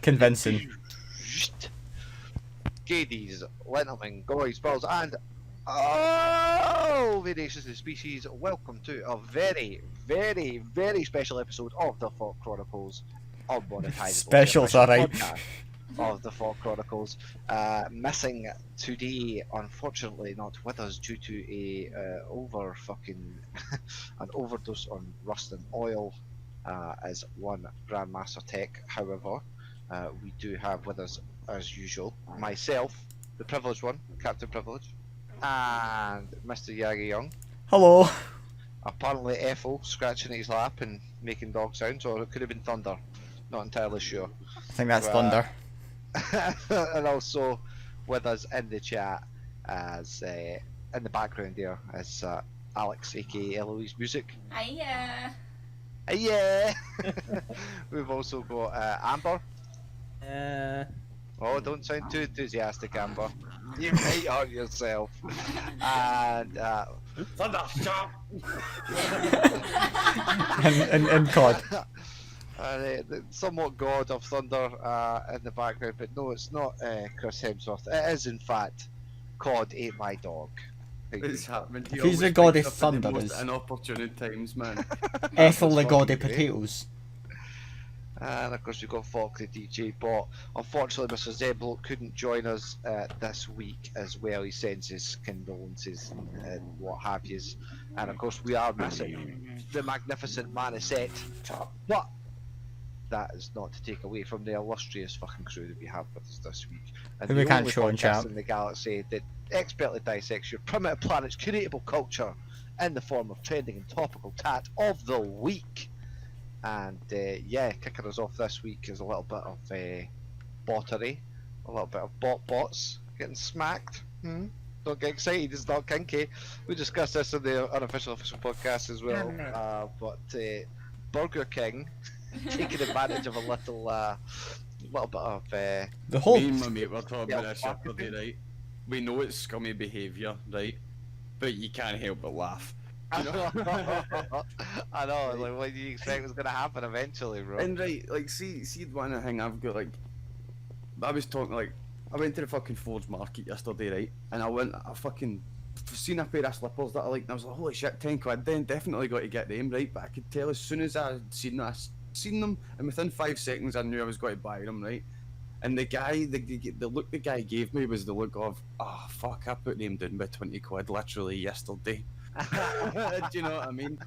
Convincing. Ladies, gentlemen, guys, girls, and variations of the species, welcome to a very, very, very special episode of the Fawk Chronicles Unmonetisables. Special's alright. Of the Fawk Chronicles. Missing today, unfortunately, not with us due to a an overdose on rust and oil, as one Grandmaster Tech. However, we do have with us, as usual, myself, the privileged one, Captain Privilege, and Mr. Yagi Young. Hello. Apparently Ethel scratching at his lap and making dog sounds, or it could have been thunder. Not entirely sure. I think that's thunder. And also with us in the chat, as in the background there, is Alex, aka Eloise Music. Hiya. Yeah. We've also got Amber. Oh, don't sound too enthusiastic, Amber. You might hurt yourself. And Thunder, stop! and COD. The somewhat god of thunder in the background, but no, it's not Chris Hemsworth. It is in fact COD ate my dog. It's happening. If he's the god of thunder, most inopportune times, man. Ethel the god of potatoes. And of course we've got Fawk the DJ, but unfortunately Mr. Zeblo couldn't join us this week as well. He sends his condolences and what have yous. And of course we are missing the magnificent Manisette. But that is not to take away from the illustrious fucking crew that we have with us this week. And Who we can't only show in chat. in the galaxy that expertly dissects your primitive planet's curatable culture in the form of trending and topical tat of the week. And yeah, kicking us off this week is a little bit of bottery, a little bit of bots getting smacked. Don't get excited, it's not kinky. We discussed this in the unofficial official podcast as well. But Burger King taking advantage of a little bit of The whole Me and my mate were talking about this yesterday, right? We know it's scummy behaviour, right? But you can't help but laugh. You know? I know, like what do you expect was gonna happen eventually, bro? And right, like see one thing I've got, like I was talking, like I went to the fucking Forge Market yesterday, right? And I fucking seen a pair of slippers that I liked and I was like, holy shit, 10 quid, then definitely got to get them, right? But I could tell as soon as I seen them, and within 5 seconds I knew I was going to buy them, right? And the guy, the look the guy gave me was the look of, oh fuck, I put them down by 20 quid literally yesterday. Do you know what I mean?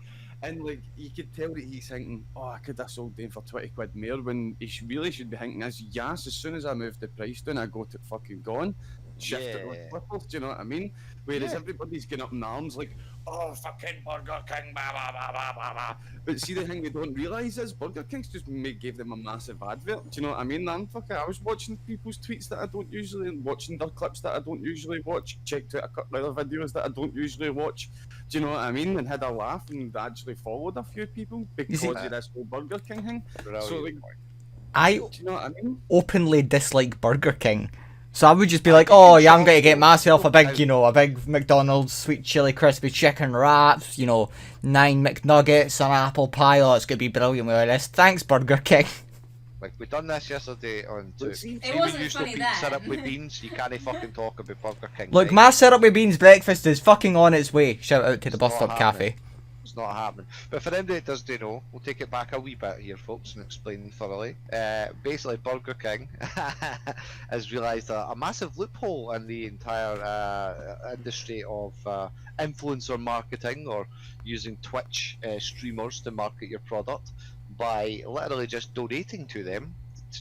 And like you could tell that he's thinking, oh, I could have sold them for 20 quid more, when he really should be thinking as soon as I move the price down I got it fucking gone. Shift it like flippers, do you know what I mean? Whereas everybody's getting up in arms like, oh fucking Burger King, blah blah blah blah blah blah. But see, the thing they don't realise is Burger King's just gave them a massive advert. Do you know what I mean? I was watching people's tweets that I don't usually, watching their clips that I don't usually watch, checked out a couple of other videos that I don't usually watch. Do you know what I mean? And had a laugh and actually followed a few people because of this whole Burger King thing. So like, I do you know what I mean? openly dislike Burger King. So I would just be like, oh yeah, I'm going to get myself a big McDonald's sweet chili crispy chicken wraps, 9 McNuggets, an apple pie. Oh, it's going to be brilliant with all this. Thanks, Burger King. Like, we done this yesterday on It wasn't funny then. syrup with beans, you can't fucking talk about Burger King. Look, right? my syrup with beans breakfast is fucking on its way. Shout out to the It's Bus not Stop happening. Cafe. It's not happening. But for anybody that doesn't know, we'll take it back a wee bit here, folks, and explain thoroughly. Basically, Burger King has realised a massive loophole in the entire industry of influencer marketing, or using Twitch streamers to market your product, by literally just donating to them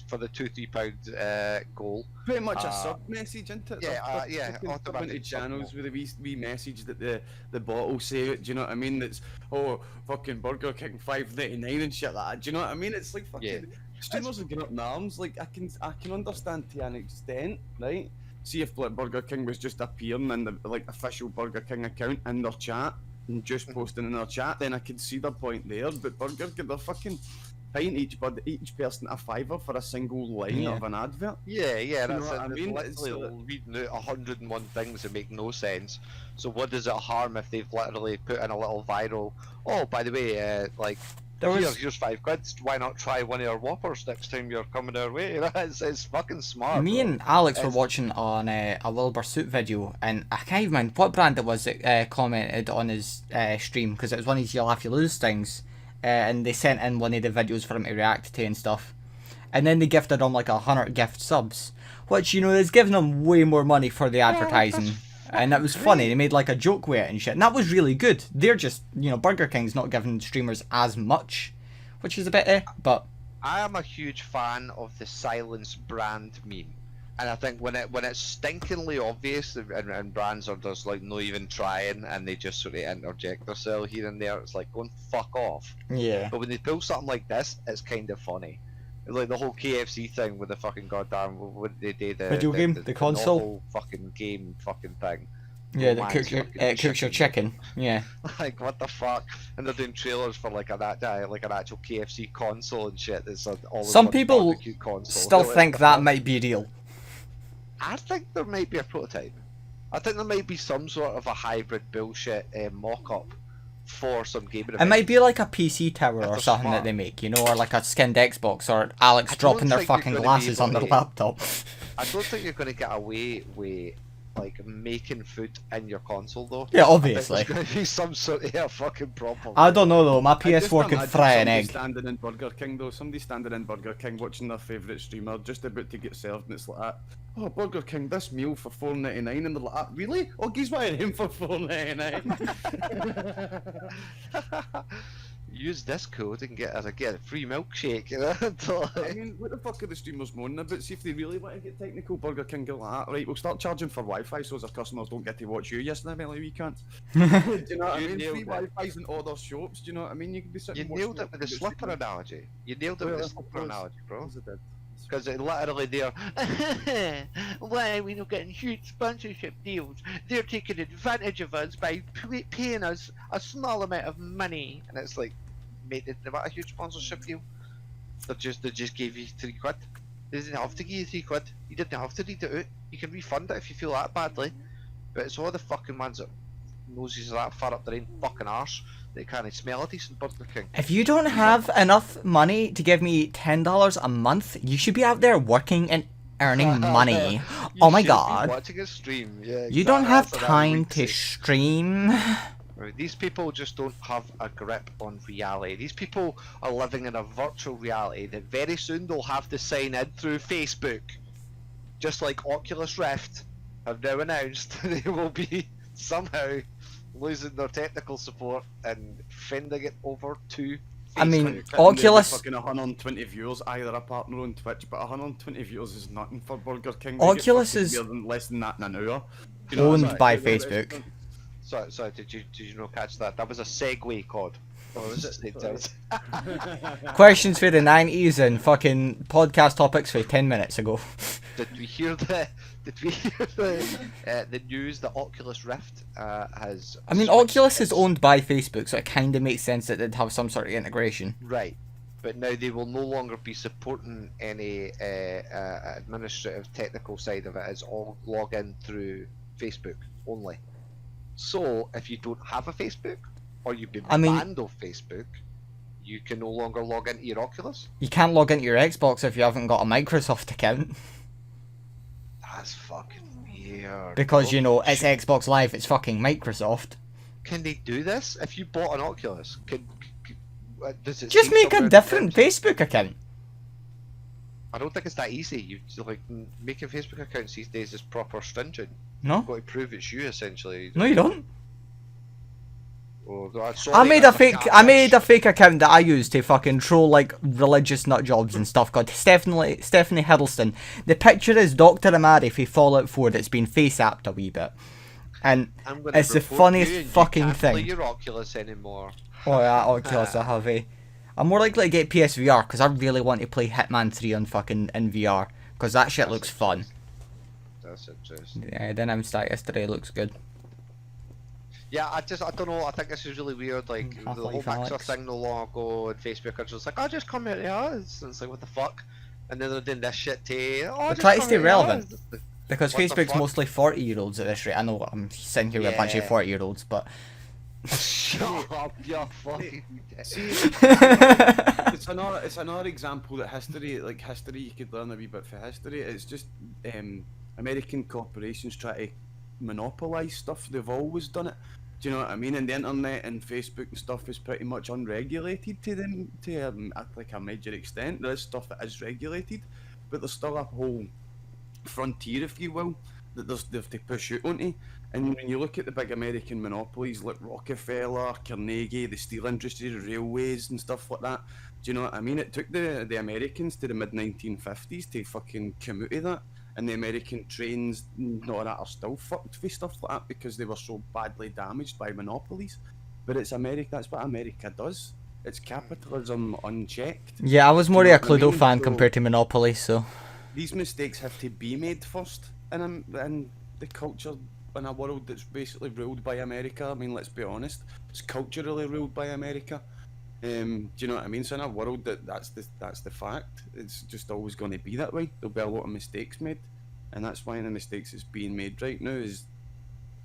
for the £2-3 goal. Pretty much a sub message, isn't it? Yeah, automatic channels with a wee message that the bot will say. Do you know what I mean? That's, oh, fucking Burger King $5.99 and shit like that. Do you know what I mean? It's like fucking streamers are getting up in arms. Like I can understand to an extent, right? See if like Burger King was just appearing in the like official Burger King account in their chat and just posting in their chat, then I could see their point there. But Burger King, they're fucking. paying each person a $5 for a single line Yeah. of an advert. Yeah, You know that's what it. I They're mean? literally reading out 101 things that make no sense. So what does it harm if they've literally put in a little viral? Oh, by the way, like here's £5. Why not try one of our Whoppers next time you're coming our way? It's fucking smart. Me bro. and Alex were It's- watching on a Wilbur Suit video, and I can't even mind what brand it was that commented on his stream, because it was one of these you laugh you lose things, and they sent in one of the videos for him to react to and stuff, and then they gifted him like 100 gift subs, which, you know, is giving him way more money for the advertising. And that was funny. They made like a joke with it and shit. And that was really good. They're just, you know, Burger King's not giving streamers as much, which is a bit but I am a huge fan of the silence brand meme. And I think when it's stinkingly obvious and brands are just like not even trying and they just sort of interject themselves here and there, it's like going fuck off. yeah. But when they pull something like this, it's kind of funny. Like the whole KFC thing with the fucking goddamn what they did Video game, the console? novel fucking game fucking thing. Yeah, Oh, that cooks your chicken. Yeah. Like what the fuck? And they're doing trailers for like an actual KFC console and shit. That's all Some people console. still think that might be real. I think there might be a prototype. I think there might be some sort of a hybrid bullshit mock-up for some gaming. It might be like a PC tower If or they're something that smart. they make, you know, or like a skinned Xbox, or Alex I don't dropping their think you're fucking gonna be glasses able on their to- laptop. I don't think you're going to get away with like making food in your console though. Yeah, I think obviously. there's going to be some sort of fucking problem. I don't know though, my I just PS4 could imagine fry an somebody egg. standing in Burger King though, somebody standing in Burger King watching their favourite streamer just about to get served, and it's like, oh, Burger King, this meal for $4.99, and they're like, really? Oh, geez, why are him for $4.99? Use this code and get a free milkshake. You know? I mean, what the fuck are the streamers moaning about? See if they really want to get technical, Burger King go like that, right, we'll start charging for Wi-Fi so as our customers don't get to watch you. Yes, then like we can't. Do you know what I You mean? nailed Free it. Wi-Fi's in all their shops, do you know what I mean? You could be sitting You watching nailed it with the YouTube slipper streamers. analogy. You nailed it with the slipper analogy, bro. Yes, I did. Because it literally there. Why are we not getting huge sponsorship deals? They're taking advantage of us by paying us a small amount of money, and it's like, mate, they want a huge sponsorship deal. They just gave you £3. They didn't have to give you £3. You didn't have to read it out. You can refund it if you feel that badly. But it's all the fucking ones that noses are that far up their own fucking arse they can't smell a decent Burger King. If you don't have enough money to give me $10 a month, you should be out there working and earning money. Oh my should be god. watching a stream. Yeah, You don't exactly. have That's what I time would to say. stream. Right, these people just don't have a grip on reality. These people are living in a virtual reality that very soon they'll have to sign in through Facebook. Just like Oculus Rift have now announced they will be somehow losing their technical support and fending it over to I mean, Facebook. Oculus- Fucking 120 viewers, either a partner on Twitch, but 120 viewers is nothing for Burger King. Oculus They get is fucking more than less than that in an hour. You know, Owned it's like- by it's- Facebook. Sorry, did you not catch that? That was a segue, COD. Oh, is it? Sorry. Questions for the 90s and fucking podcast topics for 10 minutes ago. Did we hear the news that Oculus Rift has? I mean, switched Oculus is its- owned by Facebook, so it kind of makes sense that they'd have some sort of integration. Right, but now they will no longer be supporting any administrative technical side of it. It's all login through Facebook only. So if you don't have a Facebook or you've been I mean- banned off Facebook, you can no longer log into your Oculus. You can't log into your Xbox if you haven't got a Microsoft account. That's fucking weird. Because, bro. you know, it's Xbox Live, it's fucking Microsoft. Can they do this? If you bought an Oculus, does it Just say make somewhere a in the different terms- Facebook account. I don't think it's that easy. You like making Facebook accounts these days is proper stringent. No? You've got to prove it's you essentially. No, you don't. Oh, I sorry, made a that's fake. catfish. I made a fake account that I used to fucking troll like religious nut jobs and stuff. Called Stephanie Hiddleston. The picture is Dr. Amari from Fallout 4 that's been face apped a wee bit, and I'm gonna it's the report funniest you and you fucking can't play thing. your Oculus anymore. Oh yeah, Oculus I have a. I'm more likely to get PSVR because I really want to play Hitman 3 on fucking in VR because that shit looks fun. That's interesting. Yeah, then I'm started yesterday. Looks good. Yeah, I don't know. I think this is really weird. Like I the thought whole you Mixer Alex. thing no long ago, and Facebook are just like, "Oh, just come out of yours." And it's like, what the fuck? And then they're doing this shit to, "Oh, They're just trying to come stay out of relevant. yours." Because What the Facebook's fuck? mostly 40-year-olds at this rate. I know I'm sitting here with a bunch of Yeah. 40-year-olds, but Shut up, you fucking. See, it's another example that history you could learn a wee bit for history. It's just American corporations try to monopolize stuff. They've always done it. Do you know what I mean? And the internet and Facebook and stuff is pretty much unregulated to them like a major extent. There is stuff that is regulated, but there's still a whole frontier, if you will, that they have to push out onto. And when you look at the big American monopolies like Rockefeller, Carnegie, the steel industry, the railways and stuff like that, do you know what I mean? It took the Americans to the mid-1950s to fucking come out of that. And the American trains and all that are still fucked for stuff like that because they were so badly damaged by monopolies. But it's America, that's what America does. It's capitalism unchecked. yeah, I was more Do you of a know what I Cluedo mean? fan So- compared to Monopoly, so These mistakes have to be made first in the culture in a world that's basically ruled by America. I mean, let's be honest, it's culturally ruled by America. Do you know what I mean? So in a world that's the fact, it's just always going to be that way. There'll be a lot of mistakes made, and that's why the mistakes that's being made right now is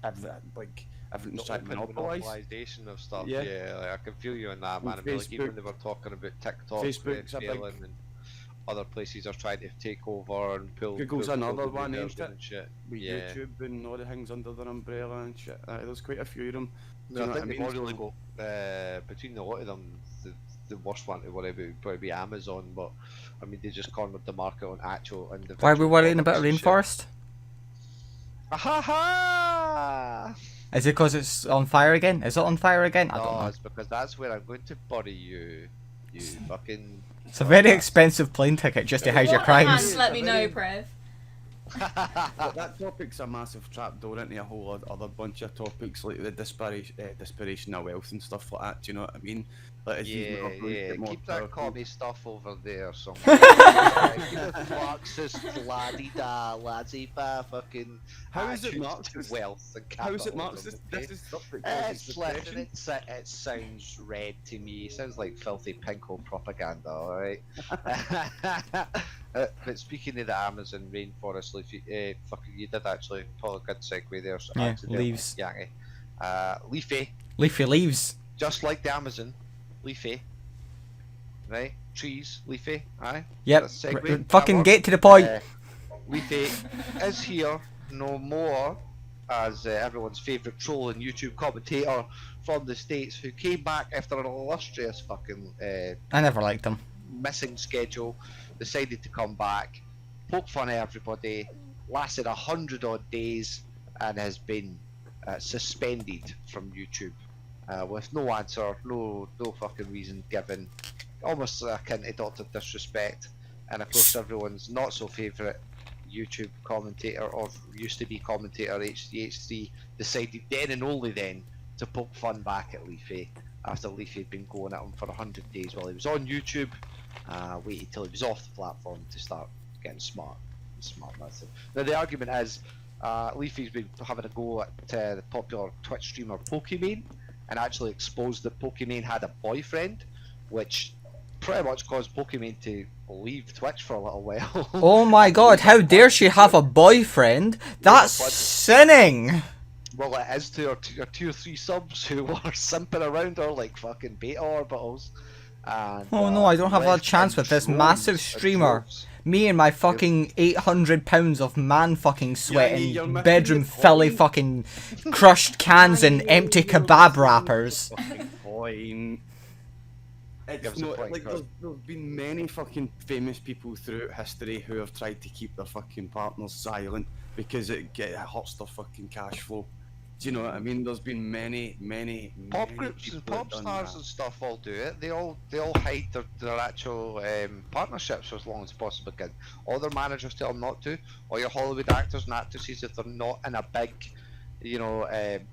everything's trying to monopolise. Monopolization of stuff. Yeah. Yeah, like, I can feel you on that, And man. I mean, like, even Facebook- when they were talking about TikTok Facebook's a big- failing and other places are trying to take over and pull. Google's pull another the one, leaders ain't and shit. With Yeah. YouTube and all the things under their umbrella and shit. There's quite a few of them. Do No, you I know think what they've I all mean? really got between a lot of them. The worst one to worry about would probably be Amazon, but I mean they just cornered the market on actual individual. why are we worrying about products and shit. rainforest? Ha ha! Is it because it's on fire again? Is it on fire again? I don't No, know. it's because that's where I'm going to bury you. You fucking. It's a very expensive plane ticket just to hide your What hand, crimes. let me know, Prev. But that topic's a massive trapdoor into a whole other bunch of topics like the desperation of wealth and stuff like that. Do you know what I mean? Like, as these Yeah, monopolies yeah. get more Keep that powerful- commie stuff over there somewhere. Keep it Marxist, la-di-da, laissez-faire, fucking. How is it attitudes Marxist? to wealth and How is it capitalism, Marxist? okay? This is stuff that causes It's listen, depression. it sounds red to me. It sounds like filthy pinko propaganda, alright? But speaking of the Amazon rainforest, Leafy, fucking, you did actually pull a good segue there. So Yeah, accidentally, leaves. Yankee. Leafy, Leafy leaves. just like the Amazon, leafy. Right? Trees, leafy, aye? Yep. That's a segue, Fucking that get to the point. Leafy is here no more as everyone's favourite troll and YouTube commentator from the States who came back after an illustrious fucking I never liked him. missing schedule, decided to come back, poke fun at everybody, lasted 100 odd days, and has been suspended from YouTube with no answer, no fucking reason given, almost akin to Dr. Disrespect, and of course everyone's not so favourite YouTube commentator, or used to be commentator, HDH3, decided then and only then to poke fun back at Leafy after Leafy had been going at him for 100 days while he was on YouTube. Waited till he was off the platform to start getting smart. Now the argument is Leafy's been having a go at the popular Twitch streamer Pokimane and actually exposed that Pokimane had a boyfriend, which pretty much caused Pokimane to leave Twitch for a little while. Oh my god, how dare she have a boyfriend? That's sinning! Well, it is to our 2 or 3 subs who were simping around her like fucking beta orbitals. And, Oh no, I don't have a left chance in with this droves, massive in streamer. droves. Me and my fucking 800 pounds of man fucking sweat you're in missing bedroom the filly point. fucking crushed cans and empty kebab wrappers. Fucking point. Give It's us a not point, like Kurt. there's been many fucking famous people throughout history who have tried to keep their fucking partners silent because it hurts their fucking cash flow. Do you know what I mean? There's been many Pop many groups people and that have pop done stars that. and stuff all do it. They all hide their actual partnerships for as long as possible can. All their managers tell them not to. All your Hollywood actors and actresses, if they're not in a big,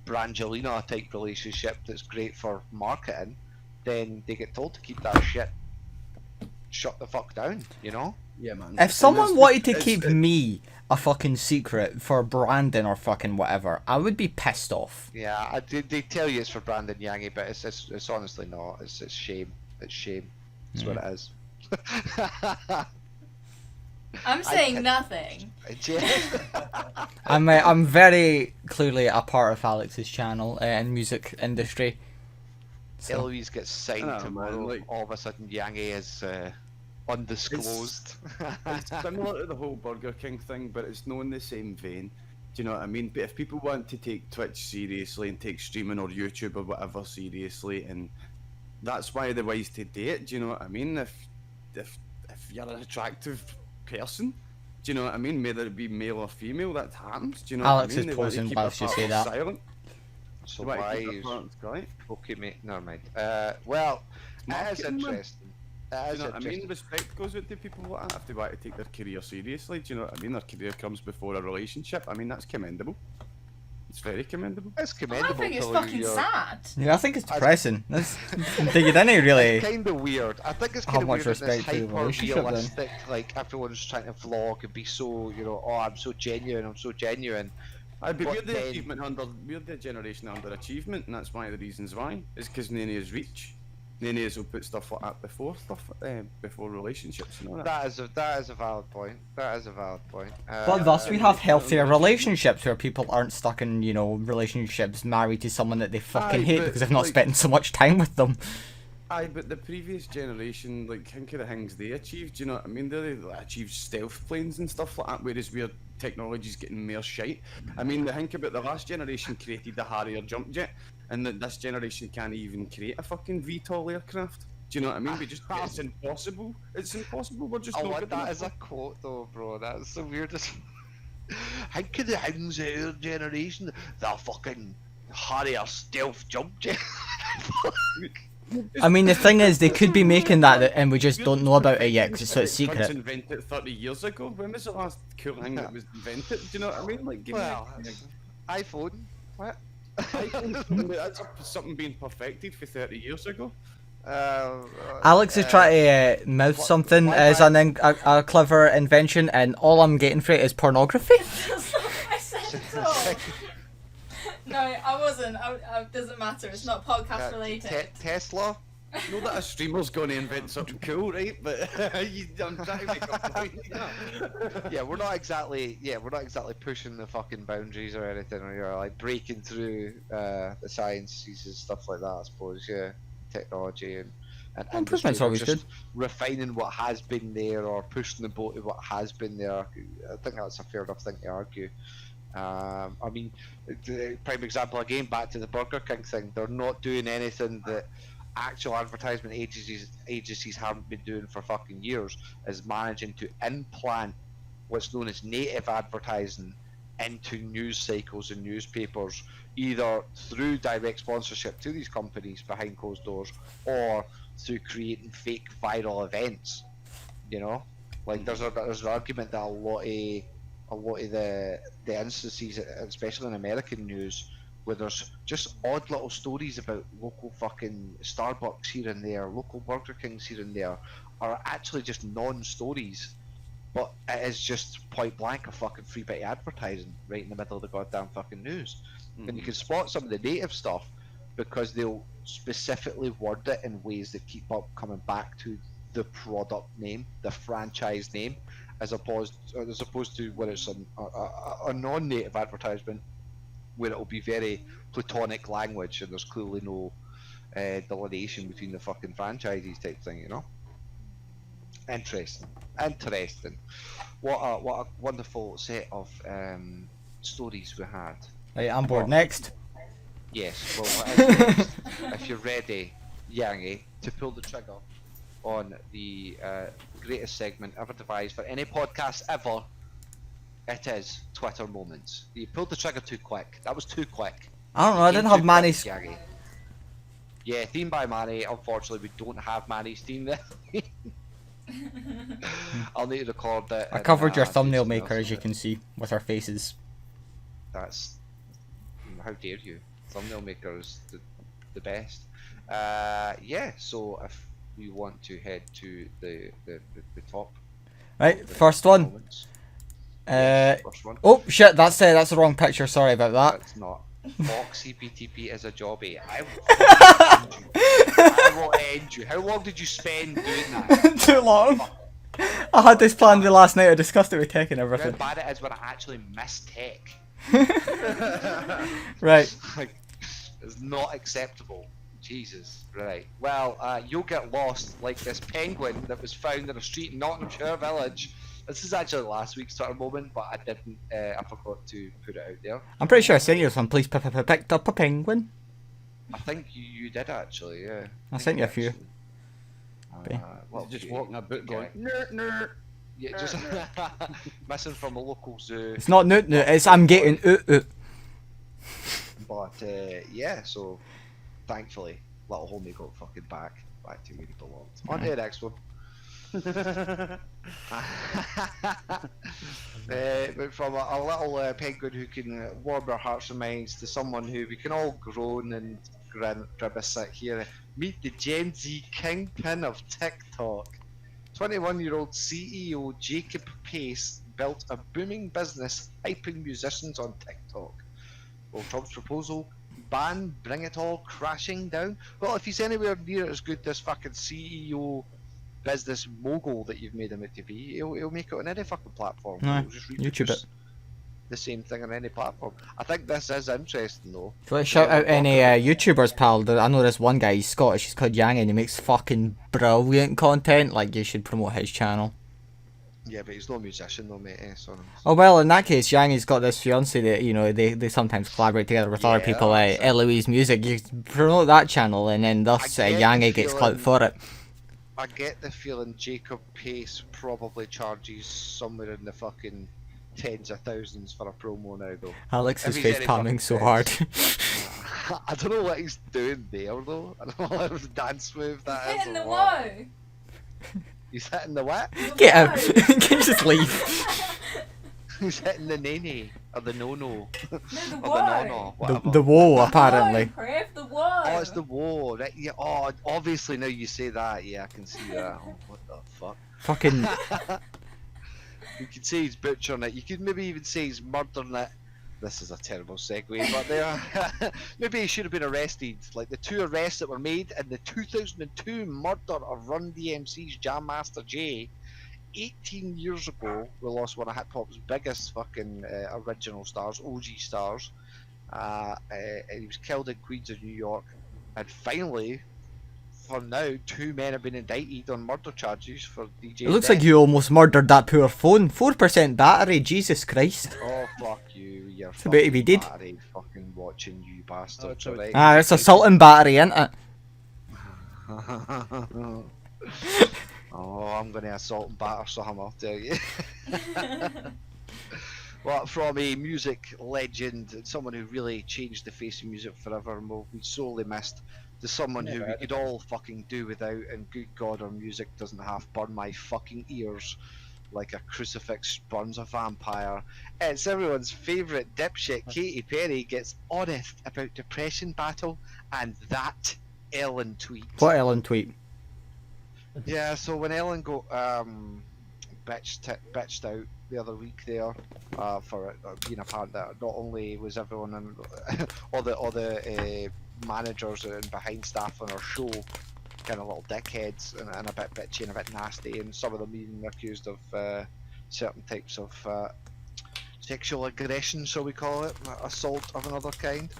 Brangelina type relationship that's great for marketing, then they get told to keep that shit shut the fuck down. You know? Yeah, man. If someone wanted to it's- keep me a fucking secret for branding or fucking whatever, I would be pissed off. Yeah, they tell you it's for Brandon Yangi, but it's honestly not. It's shame. It's shame. That's what it is. I'm saying nothing. I'm very clearly a part of Alex's channel and music industry. So. Eloise gets signed I know, tomorrow. man, like- All of a sudden, Yangi is undisclosed. It's similar to the whole Burger King thing, but it's not in the same vein. Do you know what I mean? But if people want to take Twitch seriously and take streaming or YouTube or whatever seriously, and that's why the ways to do it. Do you know what I mean? If you're an attractive person, do you know what I mean? Whether it be male or female, that happens. Do you know Alex what I is mean? They want to posing keep whilst their you say parts that. silent. So They want to why keep their is parts quiet. okay, mate? Never mind. Well, it is Marketing, man. interesting. Do It you is know what I mean? interesting. Respect goes out to people like that if they want to take their career seriously. Do you know what I mean? Their career comes before a relationship. I mean, that's commendable. It's very commendable. It's I commendable. think it's till fucking you're- sad. Yeah, I think it's depressing. That's, you didn't really. It's kind of weird. I think it's How kind of much weird that this respect to the hyper relationship, then? realistic, like everyone's trying to vlog and be so, oh, I'm so genuine, But But we're the then- achievement we're the generation under achievement, and that's one of the reasons why. It's because none of us reach. None of us will put stuff like that before relationships and all that. That is a valid point. That is a valid point. But thus we have healthier relationships where people aren't stuck in, relationships married to someone that they fucking Aye, hate but, because they've not like- spent so much time with them. Aye, but the previous generation, like, think of the things they achieved, you know what I mean? They achieved stealth planes and stuff like that, whereas we're technology's getting more shite. I mean, think about the last generation created the Harrier jump jet, and this generation can't even create a fucking VTOL aircraft. Do you know what I mean? It's impossible. It's impossible. We're just I not want good that enough. as a quote though, bro. That's the weirdest. How could the things of our generation, the fucking Harrier stealth jump jet? I mean, the thing is, they could be making that and we just don't know about it yet because it's sort of Cunts secret. invented 30 years ago. When was the last cool thing that was invented? Do you know what I mean? Like, give Well, me. iPhone. What? That's something being perfected for 30 years ago. Alex is trying to mouth something as a clever invention, and all I'm getting for it is pornography. That's not what I said at all. No, I wasn't. Doesn't matter. It's not podcast related. Tesla. Know that a streamer's going to invent something cool, right? But I'm trying to make a point. Yeah, we're not exactly pushing the fucking boundaries or anything, or you're like breaking through the sciences and stuff like that. I suppose, yeah, technology and Improvement's industry. always We're just good. refining what has been there or pushing the boat to what has been there. I think that's a fair enough thing to argue. I mean, the prime example again, back to the Burger King thing. They're not doing anything that actual advertisement agencies haven't been doing for fucking years, is managing to implant what's known as native advertising into news cycles and newspapers, either through direct sponsorship to these companies behind closed doors or through creating fake viral events. Like there's an argument that a lot of the instances, especially in American news, where there's just odd little stories about local fucking Starbucks here and there, local Burger Kings here and there, are actually just non-stories, but it is just point blank a fucking free bit of advertising right in the middle of the goddamn fucking news. And you can spot some of the native stuff because they'll specifically word it in ways that keep up coming back to the product name, the franchise name, as opposed to when it's a non-native advertisement, where it'll be very platonic language and there's clearly no delineation between the fucking franchises type thing, Interesting. What a wonderful set of stories we had. Right, I'm bored. Next. Yes, well, what is next? If you're ready, Yangi, to pull the trigger on the greatest segment ever devised for any podcast ever, it is Twitter moments. You pulled the trigger too quick. That was too quick. I don't know, I didn't have Manny's. Yangi. Yeah, theme by Manny. Unfortunately, we don't have Manny's theme there. I'll need to record that. I covered your thumbnail maker, as you can see, with our faces. That's... How dare you? Thumbnail maker is the best. Yeah, so if we want to head to the top. Right, first one. Moments. First one. Oh shit, that's the wrong picture. Sorry about that. That's not. Fawk CPTP is a jobby. I will end you. I will end you. How long did you spend doing that? Too long. I had this planned the last night. I discussed it with Tech and How everything. bad it is when I actually miss tech. Right. Like, it's not acceptable. Jesus. Right. Well, you'll get lost like this penguin that was found in a street in Nottinghamshire Village. This is actually last week's Twitter moment, but I didn't. I forgot to put it out there. I'm pretty sure I sent you some. Please picked up a penguin. I think you did actually. Yeah. I sent you a few. Well, Just walking about going, okay. nerd, nerd. Yeah, just missing from a local zoo. It's not noot noot. It's I'm getting oot. But yeah, so thankfully, little homie got fucking back to where he belonged. On to the next one. But from a little penguin who can warm our hearts and minds to someone who we can all groan and grimace at here. Meet the Gen Z kingpin of TikTok. 21-year-old CEO Jacob Pace built a booming business hyping musicians on TikTok. Will Trump's proposal ban bring it all crashing down? Well, if he's anywhere near as good as fucking CEO business mogul that you've made him out to be, he'll make it on any fucking platform. No, He'll just YouTube reproduce it. the same thing on any platform. I think this is interesting though. So let's shout out any YouTubers, pal. I know this one guy, he's Scottish, he's called Yangy, and he makes fucking brilliant content. Like, you should promote his channel. Yeah, but he's no musician though, mate. So Oh well, in that case, Yangy's got this fiance that, you know, they sometimes collaborate together with other Yeah, people. that's it. Eloise Music, you promote that channel, and then thus I get the Yangy gets clout feeling- for it. I get the feeling Jacob Pace probably charges somewhere in the fucking tens of thousands for a promo now though. Alex is If he's face any palming so fucking hard. I don't know what he's doing there though. I don't know what the dance move that is. Hitting or the what. woe. He's hitting the what? Get out! Can you just leave? He's hitting the nene or the no. No, the Or the woe. no, whatever. The woe, apparently. Crave the woe. Oh, it's the woe, right? Yeah. Oh, obviously now you say that. Yeah, I can see that. Oh, what the fuck? Fucking. You could say he's butchering it. You could maybe even say he's murdering it. This is a terrible segue, but there. Maybe he should have been arrested. Like the two arrests that were made in the 2002 murder of Run DMC's Jam Master Jay. 18 years ago, we lost one of hip hop's biggest fucking original stars, OG stars. And he was killed in Queens of New York. And finally, for now, 2 men have been indicted on murder charges for DJ. It looks like you almost murdered that poor phone. 4% battery, Jesus Christ. Oh fuck you! You're It's about to be dead. battery fucking watching you bastards, Oh, alright? Ah, it's assaulting battery, isn't it? Oh, I'm gonna assault and batter some, I'll tell you. Well, from a music legend, someone who really changed the face of music forever and will be sorely missed, to someone who we could all fucking do without, and good God, our music doesn't half burn my fucking ears like a crucifix burns a vampire. It's everyone's favourite dipshit Katy Perry gets honest about depression battle and that Ellen tweet. What Ellen tweet? Yeah, so when Ellen got bitched out the other week there for it being apparent that not only was everyone and all the managers and behind staff on our show kind of little dickheads and a bit bitchy and a bit nasty, and some of them even accused of certain types of sexual aggression, shall we call it, assault of another kind.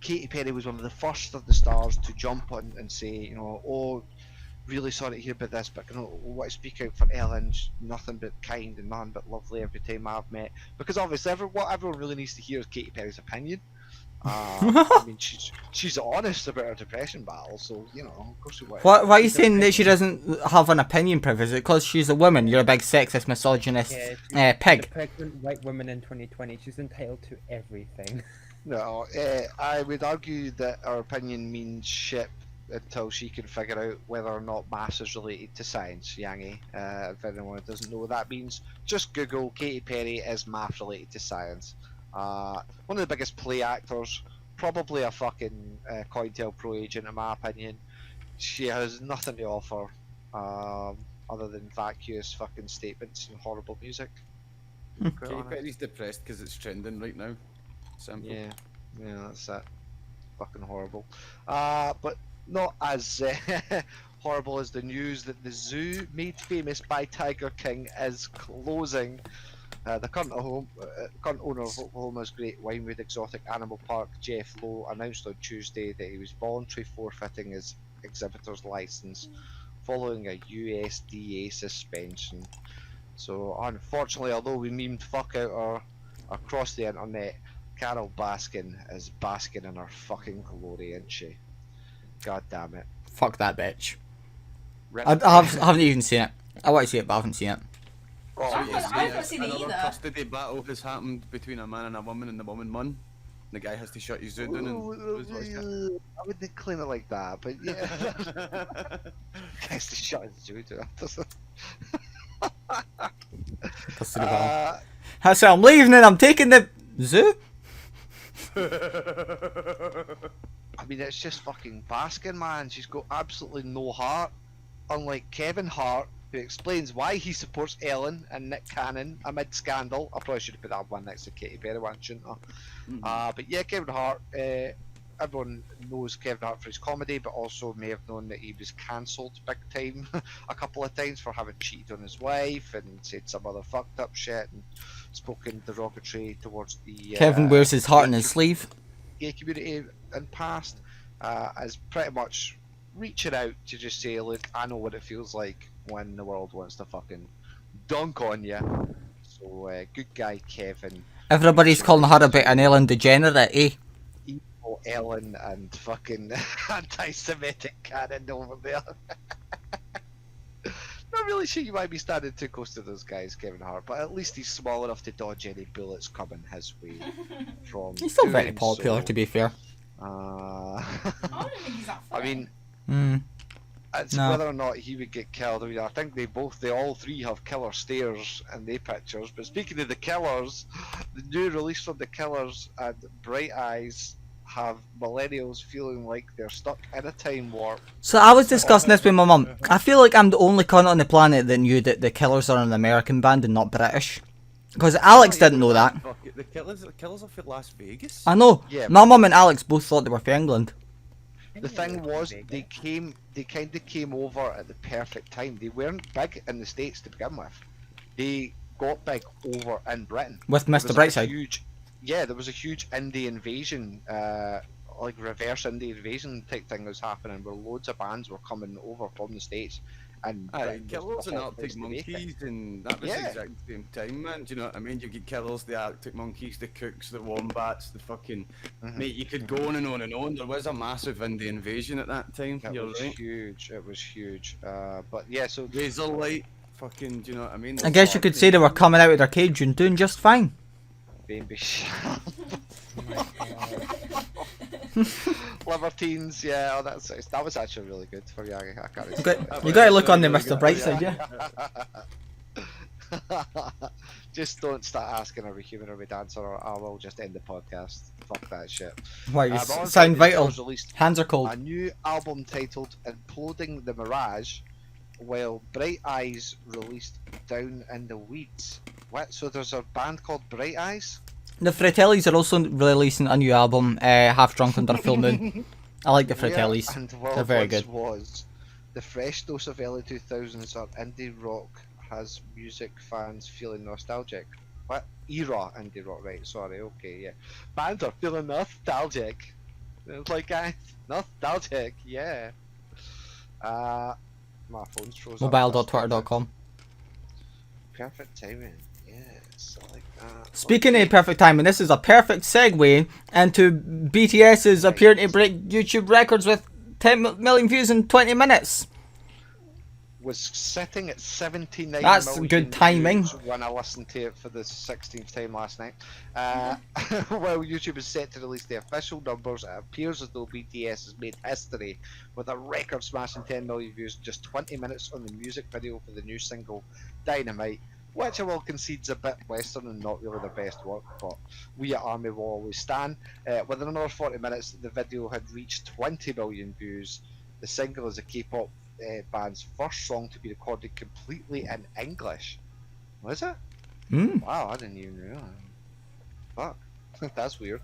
Katy Perry was one of the first of the stars to jump on and say, you know, oh, really sorry to hear about this, but I want to speak out for Ellen. She's nothing but kind and nothing but lovely every time I've met. Because obviously, what everyone really needs to hear is Katy Perry's opinion. I mean, she's honest about her depression battle, so you know, of course we want. Why are you saying that she doesn't have an opinion, Priv? Is it because she's a woman? You're a big sexist, misogynist pig. The pregnant white woman in 2020, she's entitled to everything. No, I would argue that her opinion means shit until she can figure out whether or not maths is related to science, Yangy. If anyone doesn't know what that means, just Google Katy Perry is math related to science. One of the biggest play actors, probably a fucking COINTELPRO agent in my opinion. She has nothing to offer. other than vacuous fucking statements and horrible music. Quite Okay, honest. but he's depressed because it's trending right now. Simple. Yeah, that's it. Fucking horrible. But not as horrible as the news that the zoo made famous by Tiger King is closing. The current owner of Oklahoma's Great Winewood Exotic Animal Park, Jeff Lowe, announced on Tuesday that he was voluntarily forfeiting his exhibitor's license following a USDA suspension. So unfortunately, although we memed fuck out or across the internet, Carol Baskin is basking in her fucking glory, isn't she? God damn it. Fuck that bitch. Rip. I haven't even seen it. I want to see it, but I haven't seen it. Oh, I yes, haven't- I haven't seen it Another either. custody battle has happened between a man and a woman, and the woman won. The guy has to shut his zoo down and lose all his shit. I wouldn't claim it like that, but yeah. Guys, to shut his zoo down. Custody battle. That's it, I'm leaving and I'm taking the zoo. I mean, it's just fucking Baskin, man. She's got absolutely no heart. Unlike Kevin Hart, who explains why he supports Ellen and Nick Cannon amid scandal. I probably should have put that one next to Katy Perry one, shouldn't I? But yeah, Kevin Hart. Everyone knows Kevin Hart for his comedy, but also may have known that he was cancelled big time a couple of times for having cheated on his wife and said some other fucked up shit and spoken derogatory towards the Kevin wears his heart on his sleeve. gay community in past, as pretty much reaching out to just say, look, I know what it feels like when the world wants to fucking dunk on you. So good guy Kevin. Everybody's calling her a bit an Ellen DeGenerate, eh? Evil Ellen and fucking anti-Semitic Cannon over there. Not really sure you might be standing too close to those guys, Kevin Hart, but at least he's small enough to dodge any bullets coming his way. From He's still very doing popular, so. to be fair. I don't think he's that I funny. mean, Hmm. it's No. whether or not he would get killed. I mean, I think they all three have killer stares in their pictures. But speaking of the killers, the new release from the killers and Bright Eyes have millennials feeling like they're stuck in a time warp. So I was discussing this with my mum. I feel like I'm the only cunt on the planet that knew that the Killers are an American band and not British. Because Alex didn't know that. Fuck it, the killers are for Las Vegas. I know. Yeah. My mum and Alex both thought they were for England. The thing was, they kind of came over at the perfect time. They weren't big in the States to begin with. They got big over in Britain. With There Mr. was a Brightside. there was a huge indie invasion, like reverse indie invasion type thing that was happening, where loads of bands were coming over from the States. And Aye, Britain was Killers the and hot place Arctic to make it. Monkeys, and that was Yeah. the exact same time, man. Do you know what I mean? You get Killers, the Arctic Monkeys, the Cooks, the Wombats, the fucking... Mhm. Mate, you could go on and on and on. There was a massive indie invasion at that time, It you're was right. huge. It was huge. But yeah, so Razorlight, fucking, do you know what I mean? I guess you could say they were coming out of their cage and doing just fine. Baby Libertines, yeah, that was actually really good for you. I can't You explain got, you got to look on the Mr. Brightside, yeah. it. Just don't start asking are we human or are we dancer, or I will just end the podcast. Fuck that shit. Why, you But on sound Friday, vital. Killers released Hands are cold. a new album titled Imploding the Mirage, while Bright Eyes released Down in the Weeds. What? So there's a band called Bright Eyes? The Fratellis are also releasing a new album, Half Drunk Under a Full Moon. I like the Fratellis. And They're very once good. was the fresh dose of early 2000s or indie rock has music fans feeling nostalgic. What? Era indie rock, right? Sorry, okay, yeah. Bands are feeling nostalgic. It's like, guys, nostalgic, yeah. My phone's frozen. Mobile.twitter.com. Perfect timing, yes, I like that. Speaking of perfect timing, this is a perfect segue into BTS's appearing to break YouTube records with 10 million views in 20 minutes. Was sitting at 79 That's million good timing. views when I listened to it for the 16th time last night. While YouTube is set to release the official numbers, it appears as though BTS has made history with a record-smashing 10 million views in just 20 minutes on the music video for the new single Dynamite, which I will concede is a bit western and not really the best work, but we at Army will always stand. Within another 40 minutes, the video had reached 20 million views. The single is a K-pop band's first song to be recorded completely in English. Was it? Hmm. Wow, I didn't even realize. Fuck, that's weird.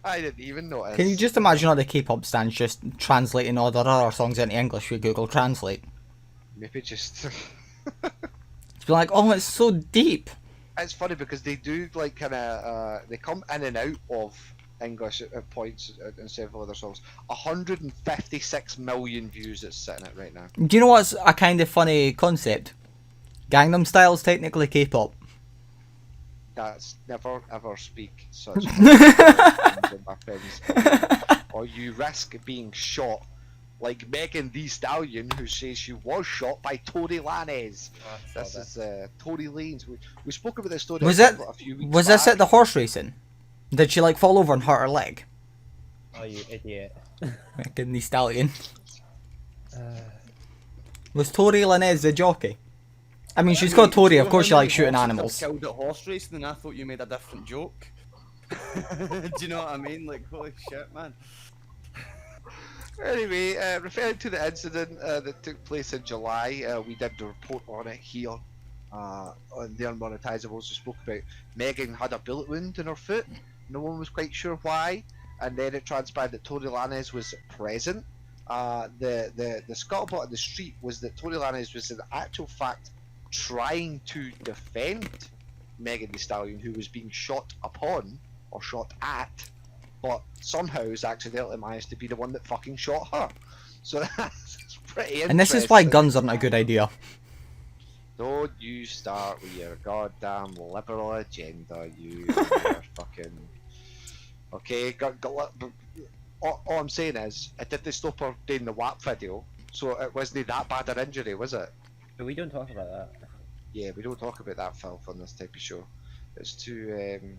I didn't even notice. Can you just imagine all the K-pop stands just translating all their other songs into English with Google Translate? Maybe just. It's like, oh, it's so deep. It's funny because they do like kind of they come in and out of English at points in several other songs. 156 million views it's sitting at right now. Do you know what's a kind of funny concept? Gangnam Style's technically K-pop. That's never ever speak such things in my friends, or you risk being shot like Megan Thee Stallion, who says she was shot by Tory Lanez. This is Tory Lanez. We spoke about this story Was a few weeks Was back. this at the horse racing? Did she like fall over and hurt her leg? Oh, you idiot. Megan Thee Stallion. Was Tory Lanez the jockey? I mean, she's called Tory. Of course, she likes shooting animals. Killed at horse racing, and I thought you made a different joke. Do you know what I mean? Like, holy shit, man. Anyway, referring to the incident that took place in July, we did a report on it here on the Unmonetisables. We spoke about Megan had a bullet wound in her foot. No one was quite sure why, and then it transpired that Tory Lanez was present. The scuttlebutt on the street was that Tory Lanez was in actual fact trying to defend Megan Thee Stallion, who was being shot upon or shot at, but somehow has accidentally managed to be the one that fucking shot her. So that's pretty interesting. And this is why guns aren't a good idea. Don't you start with your goddamn liberal agenda, you fucking... Okay, all I'm saying is, it did they stop her doing the WAP video, so it wasn't that bad an injury, was it? But we don't talk about that. Yeah, we don't talk about that filth on this type of show. It's too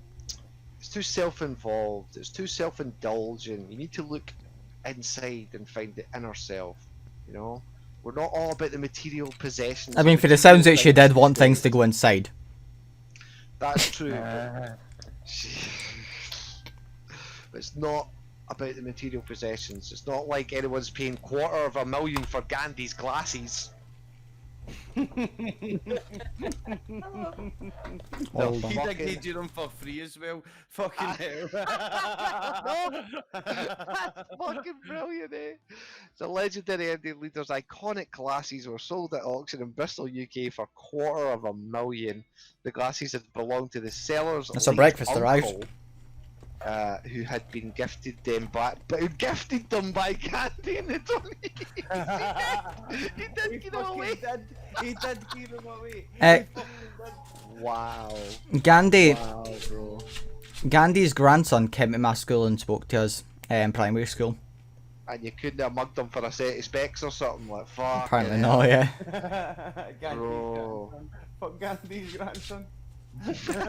self-involved, it's too self-indulgent. You need to look inside and find the inner self, you know? We're not all about the material possessions. I mean, for the sounds that she did want things to go inside. That's true. It's not about the material possessions. It's not like anyone's paying $250,000 for Gandhi's glasses. Well He done. did them for free as well. Fucking hell. That's fucking brilliant, eh? The legendary Indian leader's iconic glasses were sold at auction in Bristol, UK for $250,000. The glasses had belonged to the seller's That's a late breakfast uncle, arrived. who had been gifted them by Gandhi in the 20s. He did give them away. He did give them away. Wow. Gandhi, Wow, bro. Gandhi's grandson came to my school and spoke to us in primary school. And you couldn't have mugged him for a set of specs or something like fuck. Apparently not, yeah. Bro. Fuck Gandhi's grandson.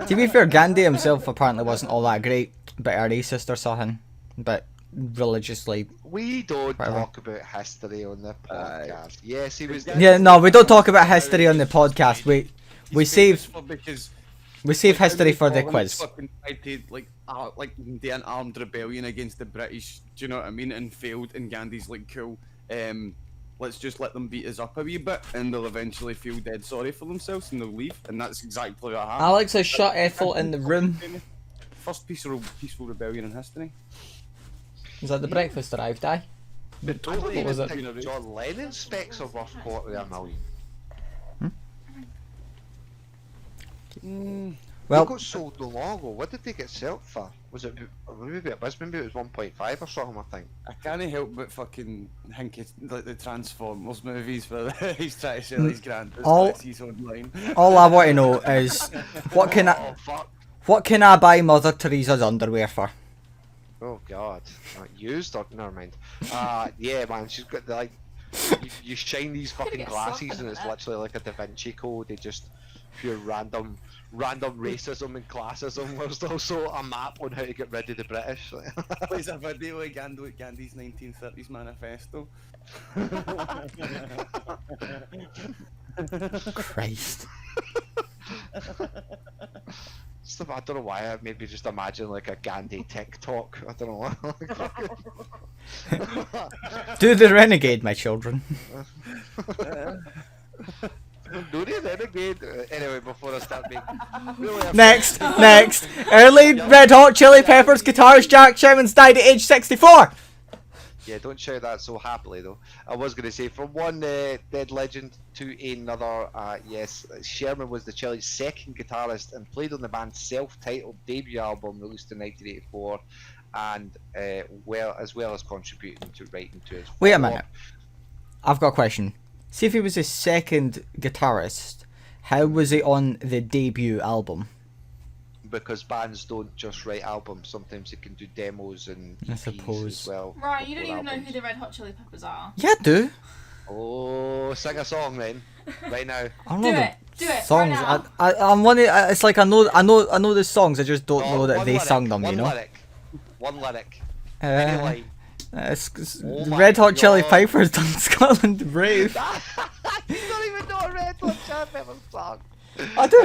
To be fair, Gandhi himself apparently wasn't all that great, but our sister saw him. But religiously... We don't Whatever. talk about history on the podcast. Yes, he was. Yeah, no, we don't talk about history on the podcast. We save history for the quiz. Fucking tried to like do an armed rebellion against the British. Do you know what I mean? And failed. And Gandhi's like, cool. Let's just let them beat us up a wee bit, and they'll eventually feel dead sorry for themselves, and they'll leave. And that's exactly what happened. Alex has shut Ethel in the room. First peaceful rebellion in history. Is that the breakfast arrived, aye? I don't What even was it? think John Lennon's specs are worth $250,000. Well, They got sold no long ago. What did they get sold for? Was it maybe it was 1.5 or something? I think. I can't help but fucking think it's like the Transformers movies where he's trying to sell his grand. All- He's online. all I want to know is what can Oh fuck! I buy Mother Teresa's underwear for? Oh god! Used or never mind. Yeah, man, she's got the like. You shine these fucking get glasses sucked and in it's it. literally like a Da Vinci Code. They just pure random racism and classism. There's also a map on how to get rid of the British. Plays a video of Gandhi's 1930s manifesto. Christ. Stuff, I don't know why. I maybe just imagine like a Gandhi TikTok. I don't know why. Do the renegade, my children. Do the renegade. Anyway, before I start making really Next. Early Red Hot Chili Peppers guitarist Jack Sherman's died at age 64. Yeah, don't shout that so happily though. I was going to say, from one dead legend to another, yes, Sherman was the Chili's second guitarist and played on the band's self-titled debut album released in 1984, and as well as contributing to writing to his Wait a follow-up. minute. I've got a question. See if he was the second guitarist, how was he on the debut album? Because bands don't just write albums, sometimes they can do demos and I EPs suppose. as well. Right, you don't before even know who albums. the Red Hot Chili Peppers are. Yeah, I do. Oh, sing a song then, right now. I don't Do know it, the do it, songs. right now. I'm one. It's like I know the songs. I just don't know that one they lyric, sung them. one You know. One lyric. Any Uh, line. it's Oh my Red Hot Chili God. Peppers done Scotland Brave. You don't even know a Red Hot Chili Peppers song. I do.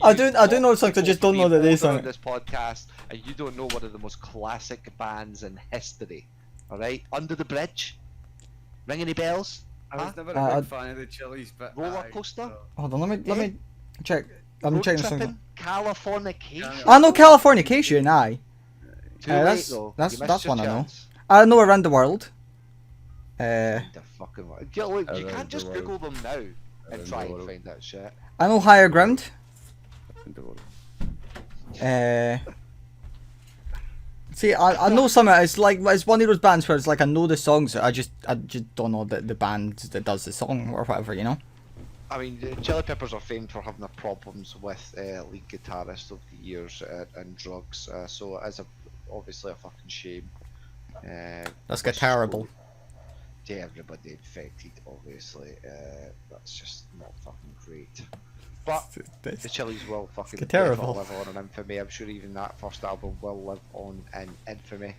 How dare you I do know want songs. I just people don't know to that be they older sung on it. this podcast, and you don't know one of the most classic bands in history. All right, Under the Bridge. Ring any bells? I was never I- a big fan of the Chili's, but Roller aye, coaster? so- Hold on. Let me check. I'm Road checking the song. tripping? Californication. I know Californication. Aye. Too Uh, late, that's- though. that's- You missed that's your one I know. chance. I know Around the World. The fucking one. Yeah, look, you Around can't the just world. Google them now and Around try the and world. find that shit. I know Higher Ground. Uh, See, I know some of it. It's like it's one of those bands where it's like I know the songs. I just don't know the band that does the song or whatever. You know. I mean, the Chili Peppers are famed for having their problems with lead guitarists over the years and drugs. So it's obviously a fucking shame. That's got terrible. To everybody infected, obviously. That's just not fucking great. But the Chili's will fucking terrible. definitely live on in infamy. I'm sure even that first album will live on in infamy.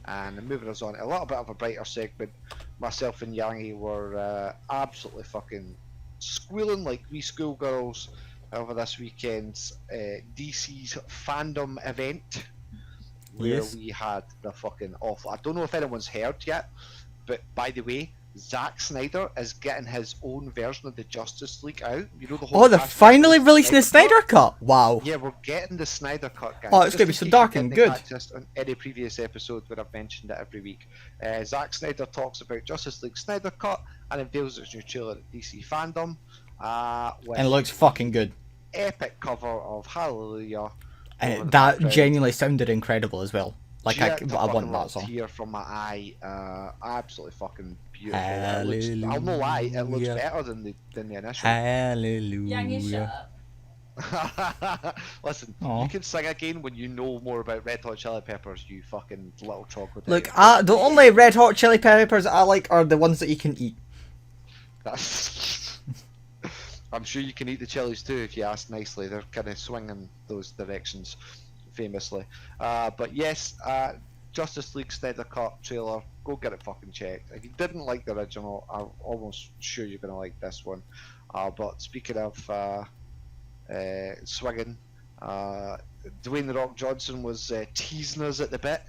And moving us on, a little bit of a brighter segment. Myself and Yangi were absolutely fucking squealing like wee schoolgirls over this weekend's DC's fandom event, where Yes. we had the fucking awful. I don't know if anyone's heard yet, but by the way, Zack Snyder is getting his own version of the Justice League out. You know the whole. Oh, they're cast finally of the releasing the Snyder Cut. Wow. Yeah, we're getting the Snyder Cut, guys. Oh, it's Just gonna be in so case dark you and didn't good. catch this on any previous episode where I've mentioned it every week. Zack Snyder talks about Justice League Snyder Cut and unveils its new trailer at DC Fandom. With And it looks fucking good. epic cover of Hallelujah. And over the that background. genuinely sounded incredible as well. Like I Jerked a want fucking that little song. tear from my eye. Absolutely fucking beautiful. It looks, I'll no lie, it looks Hallelujah. better than the initial. Yang, you shut Hallelujah. up. Listen, Aw. you can sing again when you know more about Red Hot Chili Peppers, you fucking little chocolate. Look, the only Red Hot Chili Peppers I like are the ones that you can eat. That's... I'm sure you can eat the chilies too if you ask nicely. They're kind of swinging those directions, famously. But yes, Justice League Snyder Cut trailer. Go get it fucking checked. If you didn't like the original, I'm almost sure you're gonna like this one. But speaking of swinging, Dwayne the Rock Johnson was teasing us at the bit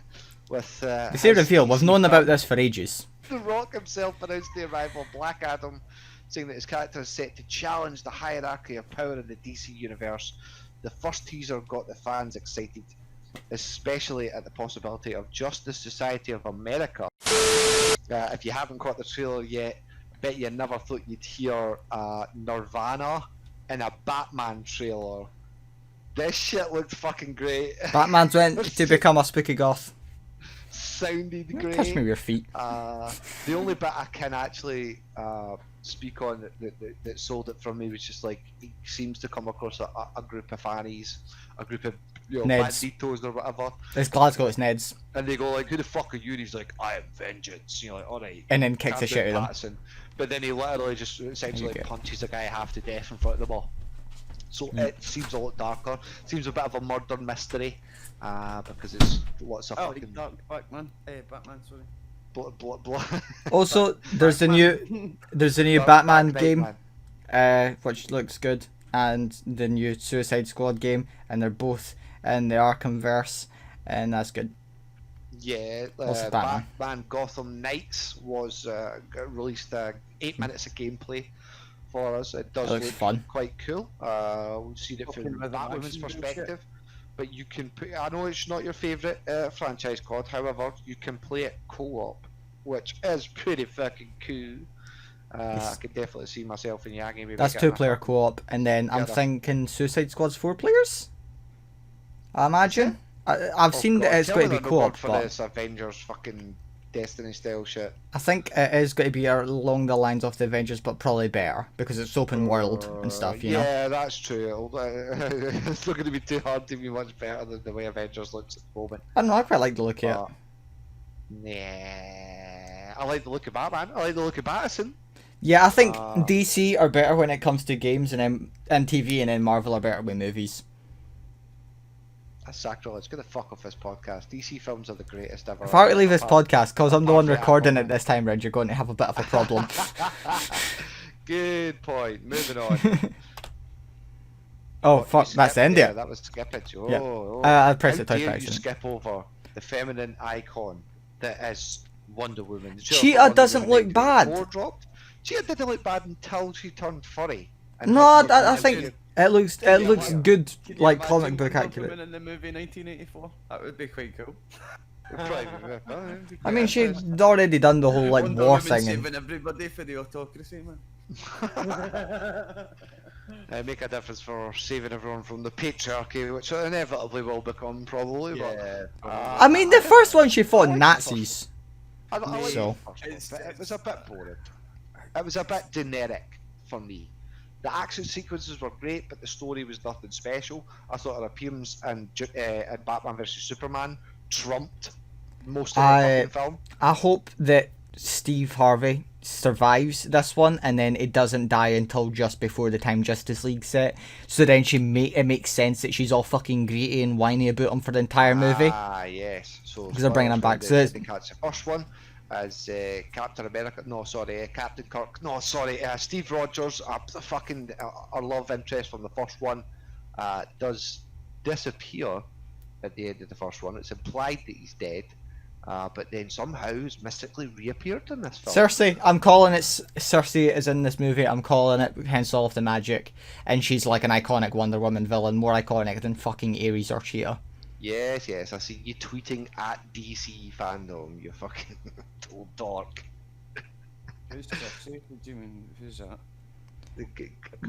with. The say reveal. We've known about this for ages. The Rock himself announced the arrival of Black Adam, saying that his character is set to challenge the hierarchy of power in the DC universe. The first teaser got the fans excited, especially at the possibility of Justice Society of America. If you haven't caught the trailer yet, I bet you never thought you'd hear Nirvana in a Batman trailer. This shit looked fucking great. Batman's went to become a spooky goth. Sounded great. Touch me with your feet. The only bit I can actually speak on that sold it for me was just like he seems to come across a group of fannies, a group of Neds. banditos or whatever, It's Glasgow, it's Ned's. and they go like, "Who the fuck are you?" And he's like, "I am vengeance." And you're like, "All right." And then kicks the shit out of them. Patterson. But then he literally just essentially Okay. punches a guy half to death in front of them all. So it seems a lot darker. Seems a bit of a murder mystery because it's lots of Oh, fucking Batman. Batman, sorry. Also, there's the new Dark Batman Knight, game, man. which looks good. and the new Suicide Squad game, and they're both in the Arkhamverse, and that's good. Yeah, Also Batman. Batman Gotham Knights was released 8 minutes of gameplay for us. It does It looks look fun. quite cool. We've seen it Fucking from rhythm Batwoman's action perspective, but you can put. I know it's not your favourite franchise, COD. However, you can play it co-op, which is pretty fucking cool. I could definitely see myself and Yagi. Maybe That's getting a 2-player fucking- co-op, and then I'm Yeah, thinking Suicide Squad's 4 players. I imagine. I've Oh, seen God, that it's tell going me to be they're no co-op, good for but this Avengers fucking Destiny style shit. I think it is going to be along the lines of the Avengers, but probably better because it's open world and stuff. You know. Yeah, that's true. It's not going to be too hard to be much better than the way Avengers looks at the moment. I don't know. I quite like the look of it. Nah, I like the look of Batman. I like the look of Battison. Yeah, I think Uh, DC are better when it comes to games and TV, and then Marvel are better with movies. That's sacrilege. Get the fuck off this podcast. DC films are the greatest ever. If I were to leave this Apart- podcast, because I'm the one apart from recording Aquaman. it this time, Red, you're going to have a bit of a problem. Good point. Moving on. Oh, You fuck, that's skipped the end there. of it. That was skippage. Oh, Yeah. oh. I pressed How it twice dare by you accident. skip over the feminine icon that is Wonder Woman. Did you Cheetah know Wonder doesn't Woman look bad. 1984 dropped? Cheetah didn't look bad until she turned furry. No, I think it looks good, Can you like imagine comic book Wonder accurate. Woman in the movie 1984? That would be quite cool. I mean, she'd already done the whole like Wonder war Woman thing, and saving everybody for the autocracy, man. make a difference for saving everyone from the patriarchy, which inevitably will become probably. Yeah. But, I mean, the first one she fought I like the Nazis. I like So- the first one, but it was a bit boring. It was a bit generic for me. The action sequences were great, but the story was nothing special. I thought her appearance in Batman vs Superman trumped most of the fucking film. I hope that Steve Harvey survives this one, and then it doesn't die until just before the time Justice League set. So then it makes sense that she's all fucking greedy and whiny about him for the entire movie. Ah, yes. So 'Cause they're bringing him back. The, So it's- the catch the first one as Captain America. No, sorry, Captain Kirk. No, sorry, Steve Rogers. The fucking our love interest from the first one does disappear at the end of the first one. It's implied that he's dead, but then somehow he's mystically reappeared in this film. Cersei, I'm calling it. Cersei is in this movie. I'm calling it. Hence all of the magic, and she's like an iconic Wonder Woman villain, more iconic than fucking Ares or Cheetah. Yes, yes. I see you tweeting at DC fandom. You fucking old dork. Who's Cersei? What do you mean? Who's that?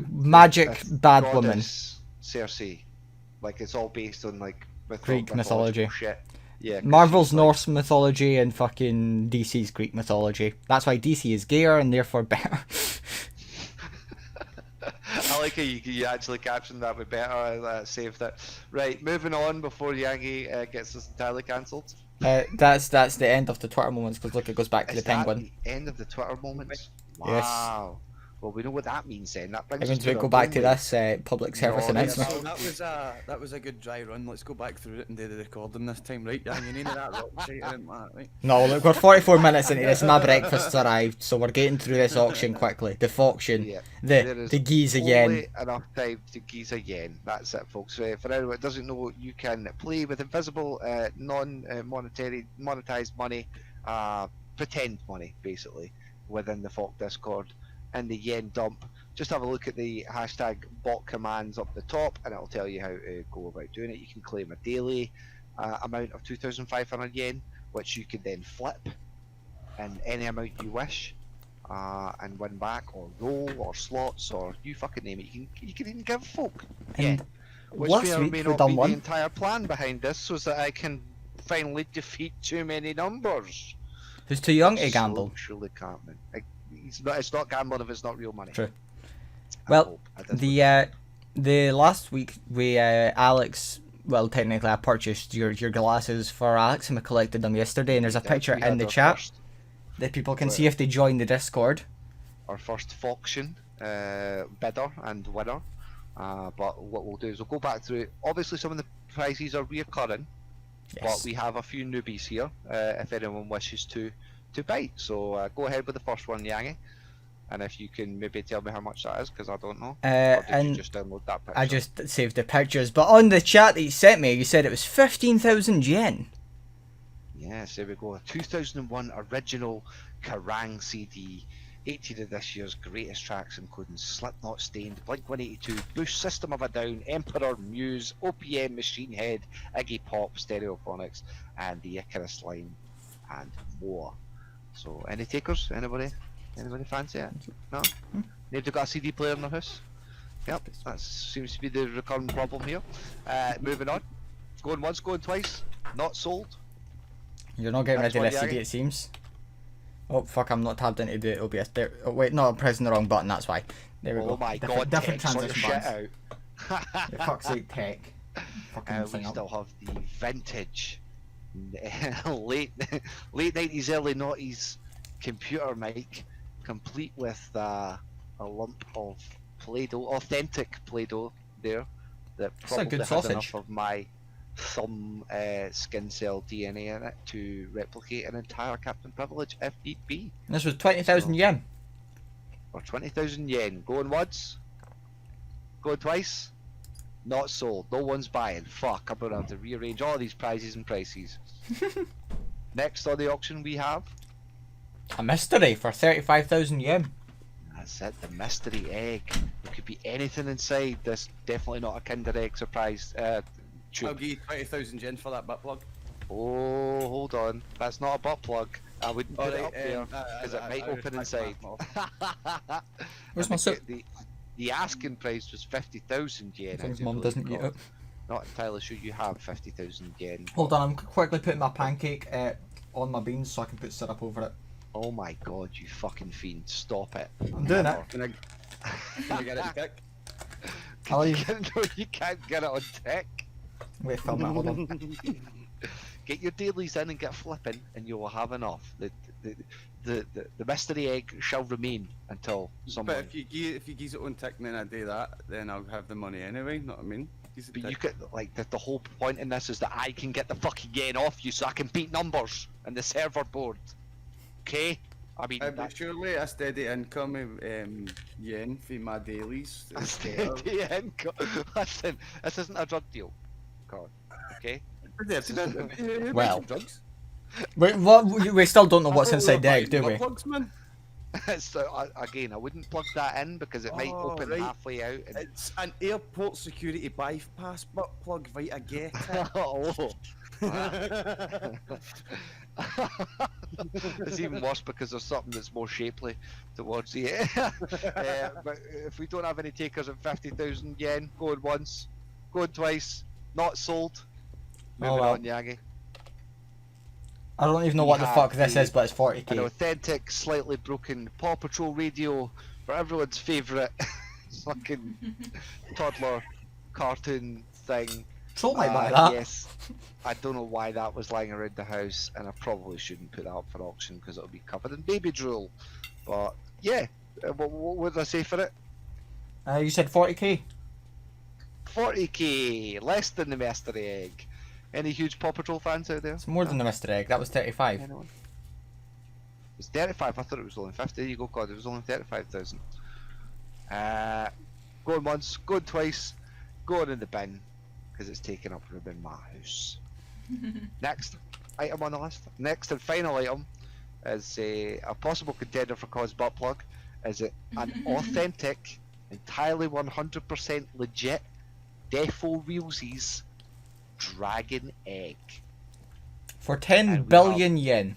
Magic bad woman. Goddess Cersei. Like it's all based on like Greek mythology. shit. Yeah. 'cause Marvel's she's, like- Norse mythology and fucking DC's Greek mythology. That's why DC is gayer and therefore better. I like how you actually captioned that with better. I saved it. Right, moving on before Yangi gets us entirely cancelled. That's the end of the Twitter moments, because look, it goes back to Is the that penguin. the end of the Twitter moments? Yes. Wow. Well, we know what that means then. That brings It us means to we our go back to only- this public service No, announcement. So that was a good dry run. Let's go back through it and do the recording this time, right? Yeah, you need that rock shit and that, right? No, look, we're 44 minutes into this. My breakfast's arrived, so we're getting through this auction quickly. The Fawction, Yeah. There the is geese again. Only enough time to geese again. That's it, folks. For anyone that doesn't know, you can play with invisible, monetized money, pretend money, basically, within the Fawk Discord and the yen dump. Just have a look at the hashtag bot commands up the top, and it'll tell you how to go about doing it. You can claim a daily amount of 2,500 yen, which you can then flip in any amount you wish. And win back, or roll, or slots, or you fucking name it. You can even give folk. And Yeah. Which last may or week may we not done be one. the entire plan behind this, so that I can finally defeat too many numbers. Who's too young to gamble? Surely can't, man. It's not gambling if it's not real money. True. I Well, hope. I did the last week we Alex, well, technically I purchased your glasses for Alex and we collected them yesterday, and there's a look. picture We had in the our chat first- that people can see if they join the Discord. Our first Fawction bidder and winner. But what we'll do is we'll go back through. Obviously, some of the prizes are reoccurring, but Yes. we have a few newbies here. If anyone wishes to bite, so go ahead with the first one, Yangi. And if you can maybe tell me how much that is, because I don't know. Or did you And just download that picture? I just saved the pictures, but on the chat that you sent me, you said it was 15,000 yen. Yes, there we go. A 2001 original Kerrang CD. 18 of this year's greatest tracks, including Slipknot, Stained, Blink-182, Bush, System of a Down, Emperor, Muse, OPM, Machine Head, Iggy Pop, Stereophonics, and the Icarus Line, and more. So, any takers? Anybody? Anybody fancy it? No? Nobody got a CD player in their house? Yep, that seems to be the recurring problem here. Moving on. Going once, going twice. Not sold. You're not getting Next rid of one, this CD, Yagi. it seems. Oh fuck! I'm not tabbed into the OBS. There. Oh wait, no, I'm pressing the wrong button. That's why. There we go. Oh my Different, god, different tech, sort your transition shit buttons. out. For fuck's sake, tech. Fucking We thing up. still have the vintage late 90s, early 90s computer mic, complete with a lump of Play-Doh, authentic Play-Doh there, that It's a probably good had sausage. enough of my thumb skin cell DNA in it to replicate an entire Captain Privilege if need be. This was 20,000 yen. Or 20,000 yen. Going once, going twice, not sold. No one's buying. Fuck, I'm gonna have to rearrange all these prizes and prices. Next on the auction we have, A mystery for 35,000 yen. that's it, the mystery egg. There could be anything inside. This definitely not a Kinder Egg surprise I'll tube. give you 20,000 yen for that butt plug. Oh, hold on. That's not a butt plug. I wouldn't put it up there because it might open inside. Where's I my think soup? the asking price was 50,000 yen. As I long as do mum believe, doesn't eat God. it. Not entirely sure you have 50,000 yen. Hold on, I'm quickly putting my pancake on my beans so I can put syrup over it. Oh my god, you fucking fiend. Stop it. I'm doing it. Can I get it quick? I'll You leave. can't, no, you can't get it on tech. Wait, film it. Hold on. Get your dailies in and get flipping, and you will have enough. The mystery egg shall remain until someone. But if you give it on tick and then I do that, then I'll have the money anyway. Know what I mean? Gives it But tick. you could like the whole point in this is that I can get the fucking yen off you, so I can beat numbers and the server board. Okay? I mean, But that's surely a steady income of yen for my dailies. a is better. steady income. Listen, this isn't a drug deal. God. Okay? Well. Wait, what? We still don't know what's inside the egg, do we? Plugs, man. So again, I wouldn't plug that in because it might Oh, open right. halfway out. And... It's an airport security bypass butt plug, right? I get it. oh. It's even worse because there's something that's more shapely towards the end. But if we don't have any takers at 50,000 yen, going once, going twice, not sold. Moving well. on, Yagi. I don't even know We what the have fuck this the- is, but it's An 40k. authentic, slightly broken Paw Patrol radio for everyone's favourite fucking toddler cartoon thing. Sold might buy that. Yes, I don't know why that was lying around the house, and I probably shouldn't put that up for auction because it'll be covered in baby drool. But yeah, what did I say for it? You said 40k. 40k, less than the mystery egg. Any huge Paw Patrol fans out there? It's more than the Mr. Egg. That was 35. Anyone? It's 35. I thought it was only 50. There you go, God. It was only 35,000. Going once, going twice, going in the bin because it's taking up room in my house. Next item on the list. Next and final item is a possible contender for cause butt plug. Is it an authentic, entirely 100% legit Defo Realsies dragon egg? For 10 And we billion yen.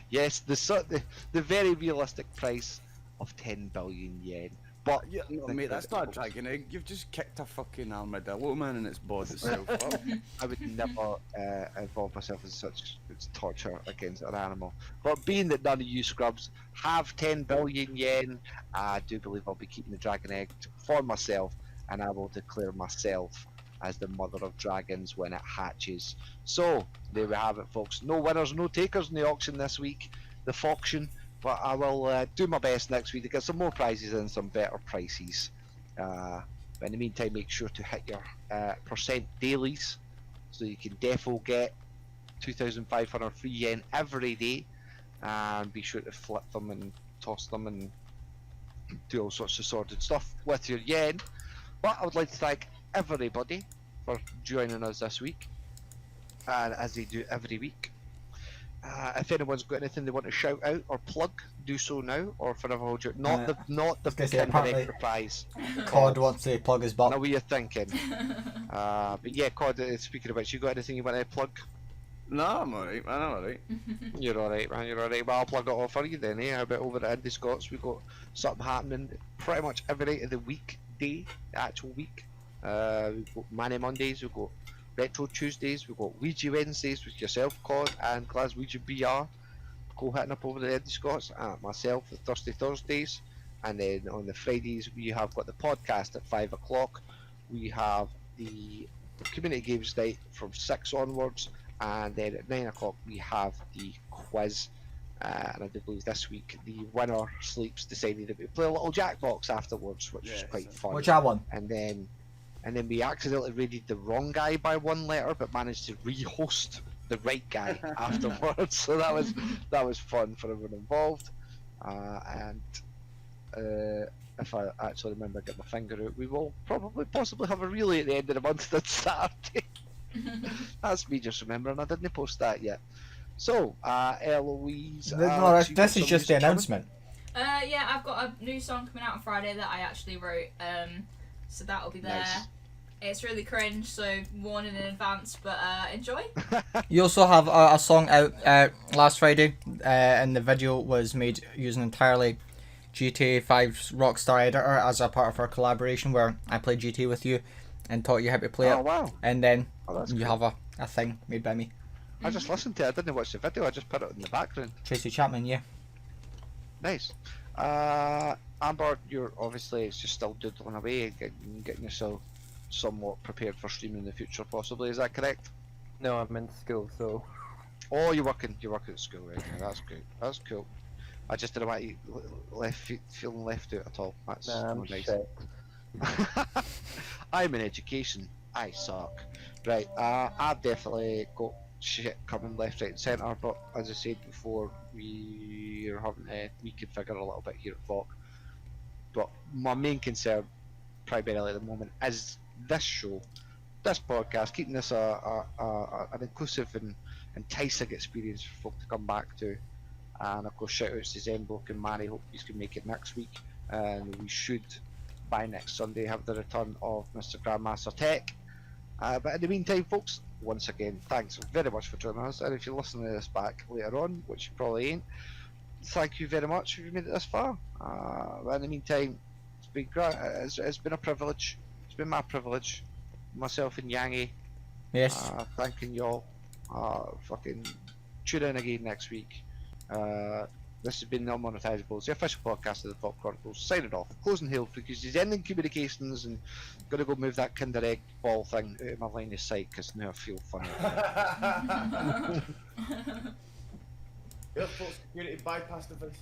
Yes, the very realistic price of 10 billion yen. But Yeah, no, mate, that's not a dragon egg. You've just kicked a fucking armadillo, man, and it's bawed itself up. I would never involve myself in such torture against an animal. But being that none of you scrubs have 10 billion yen, I do believe I'll be keeping the dragon egg for myself, and I will declare myself as the mother of dragons when it hatches. So, there we have it, folks. No winners, no takers in the auction this week, the Fawction. But I will do my best next week to get some more prizes and some better prices. But in the meantime, make sure to hit your percent dailies so you can defo get 2,500 free yen every day. and be sure to flip them and toss them and do all sorts of sordid stuff with your yen. But I would like to thank everybody for joining us this week, and as they do every week. If anyone's got anything they want to shout out or plug, do so now, or forever hold your not the gonna say, Kinder apparently- Enterprise. COD wants to plug his butt. Know what you're thinking. But yeah, COD. Speaking of which, you got anything you want to plug? No, I'm alright, man. I'm alright. You're alright, man. You're alright. Well, I'll plug it all for you then. How about over at Indie Scots? We've got something happening pretty much every night of the weekday, the actual week. We've got Mani Mondays. We've got Retro Tuesdays. We've got Ouija Wednesdays with yourself, COD, and Glaswegian BR. Go hitting up over the Indie Scots. Myself, the Thirsty Thursdays. And then on the Fridays, we have got the podcast at 5 o'clock. We have the community games night from 6 onwards. And then at 9 o'clock, we have the quiz. And I do believe this week, the winner sleeps decided that we play a little Jackbox afterwards, which is quite fun. Which I won. And then we accidentally rated the wrong guy by one letter, but managed to re-host the right guy afterwards. So that was fun for everyone involved. If I actually remember, get my finger out, we will possibly have a relay at the end of the month on Saturday. That's me just remembering I didn't post that yet. So, Eloise. This is just the announcement. Yeah, I've got a new song coming out on Friday that I actually wrote. So that'll be there. Nice. It's really cringe, so warning in advance, but enjoy. You also have a song out last Friday, and the video was made using entirely GTA 5's Rockstar editor as a part of our collaboration where I played GTA with you and taught you how to play Oh it. wow! And then That's you cool. have a thing made by me. I just listened to it. I didn't watch the video. I just put it in the background. Tracy Chapman, yeah. Nice. Amber, you're obviously it's just still doodling away, getting yourself somewhat prepared for streaming in the future, possibly. Is that correct? No, I'm in school, so Oh, you're working at school, right? Yeah, that's good. That's cool. I just didn't want you feeling left out at all. That's nah, I'm not nice. shit. I'm in education. I suck. Right. I've definitely got shit coming left, right, and centre. But as I said before, we are having to reconfigure a little bit here at Fawk. But my main concern, primarily at the moment, is this show, this podcast, keeping this an inclusive and enticing experience for folk to come back to. And of course, shout outs to Zenblock and Manny. Hope you can make it next week. And we should, by next Sunday, have the return of Mr. Grandmaster Tech. But in the meantime, folks, once again, thanks very much for joining us. And if you're listening to this back later on, which you probably ain't, thank you very much if you made it this far. But in the meantime, it's been great. It's been a privilege. It's been my privilege. Myself and Yangi. Yes. Thanking y'all. Fucking tune in again next week. This has been the Unmonetisables, the official podcast of the Fawk Chronicles. Signing off, closing hail frequencies, ending communications, and gonna go move that Kinder Egg ball thing out of my line of sight because now I feel funny. Airport security bypassed the us.